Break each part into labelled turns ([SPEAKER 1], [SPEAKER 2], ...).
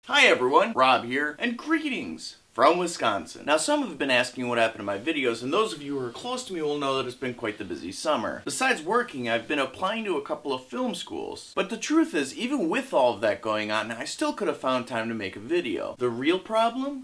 [SPEAKER 1] Hi everyone, Rob here, and greetings from Wisconsin. Now some have been asking what happened to my videos, and those of you who are close to me will know that it's been quite the busy summer. Besides working, I've been applying to a couple of film schools. But the truth is, even with all of that going on, I still could have found time to make a video. The real problem?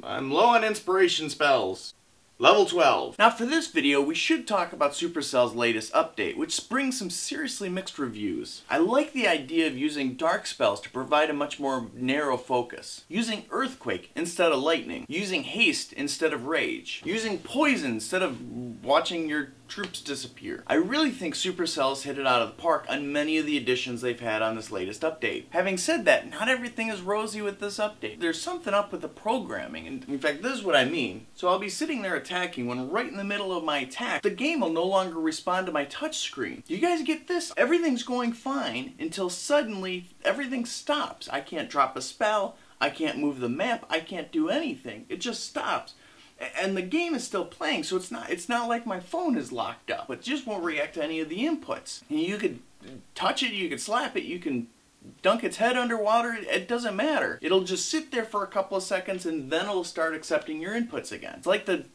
[SPEAKER 1] I'm low on inspiration spells. Level 12. Now for this video, we should talk about Supercell's latest update, which brings some seriously mixed reviews. I like the idea of using dark spells to provide a much more narrow focus. Using Earthquake instead of Lightning. Using Haste instead of Rage. Using Poison instead of watching your troops disappear. I really think Supercell's hit it out of the park on many of the additions they've had on this latest update. Having said that, not everything is rosy with this update. There's something up with the programming, and in fact this is what I mean. So I'll be sitting there attacking when right in the middle of my attack, the game will no longer respond to my touch screen. Do you guys get this? Everything's going fine until suddenly everything stops. I can't drop a spell, I can't move the map, I can't do anything. It just stops. And the game is still playing, so it's not like my phone is locked up. It just won't react to any of the inputs. And you could touch it, you could slap it, you can dunk its head underwater, it doesn't matter. It'll just sit there for a couple of seconds and then it'll start accepting your inputs again. It's like the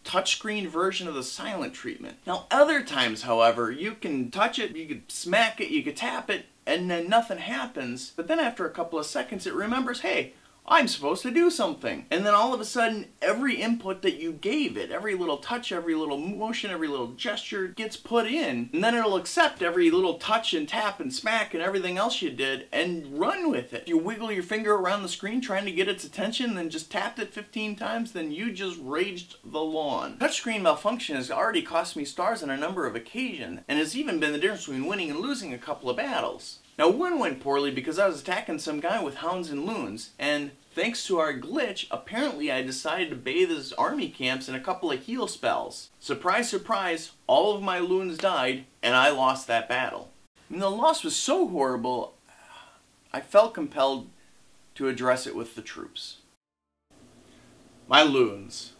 [SPEAKER 1] touchscreen version of the silent treatment. Now other times, however, you can touch it, you could smack it, you could tap it, and then nothing happens. But then after a couple of seconds it remembers, hey, I'm supposed to do something. And then all of a sudden, every input that you gave it, every little touch, every little motion, every little gesture gets put in. And then it'll accept every little touch and tap and smack and everything else you did and run with it. If you wiggle your finger around the screen trying to get its attention, then just tapped it 15 times, then you just raged the lawn. Touchscreen malfunction has already cost me stars on a number of occasions, and has even been the difference between winning and losing a couple of battles. Now one went poorly because I was attacking some guy with hounds and loons, and thanks to our glitch, apparently I decided to bathe his army camps in a couple of heal spells. Surprise, surprise, all of my loons died, and I lost that battle. And the loss was so horrible, I felt compelled to address it with the troops. My loons.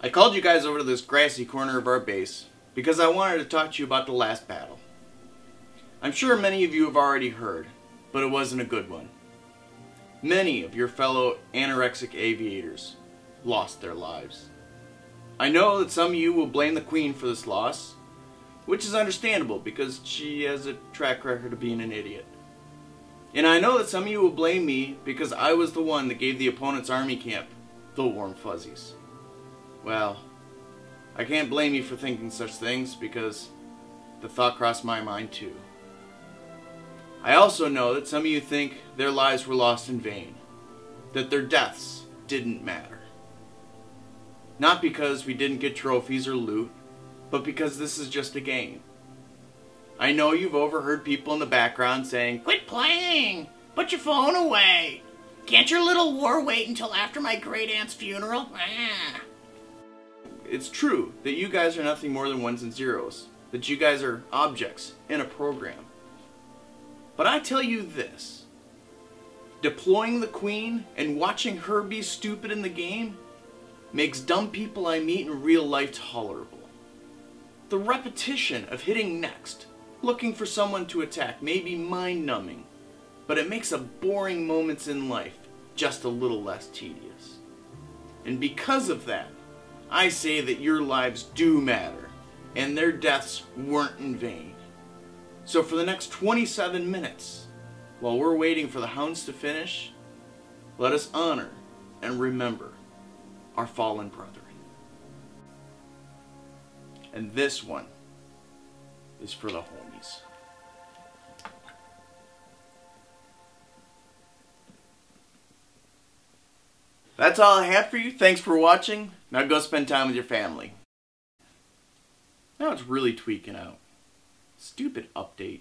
[SPEAKER 1] I called you guys over to this grassy corner of our base because I wanted to talk to you about the last battle. I'm sure many of you have already heard, but it wasn't a good one. Many of your fellow anorexic aviators lost their lives. I know that some of you will blame the Queen for this loss, which is understandable because she has a track record of being an idiot. And I know that some of you will blame me because I was the one that gave the opponent's army camp the warm fuzzies. Well, I can't blame you for thinking such things because the thought crossed my mind too. I also know that some of you think their lives were lost in vain, that their deaths didn't matter. Not because we didn't get trophies or loot, but because this is just a game. I know you've overheard people in the background saying, "Quit playing! Put your phone away! Can't your little war wait until after my great-aunt's funeral?" It's true that you guys are nothing more than ones and zeros, that you guys are objects in a program. But I tell you this, deploying the Queen and watching her be stupid in the game makes dumb people I meet in real life tolerable. The repetition of hitting next, looking for someone to attack, may be mind-numbing, but it makes a boring moments in life just a little less tedious. And because of that, I say that your lives do matter, and their deaths weren't in vain. So for the next 27 minutes, while we're waiting for the hounds to finish, let us honor and remember our fallen brethren. And this one is for the homies. That's all I have for you. Thanks for watching. Now go spend time with your family. Now it's really tweaking out. Stupid update.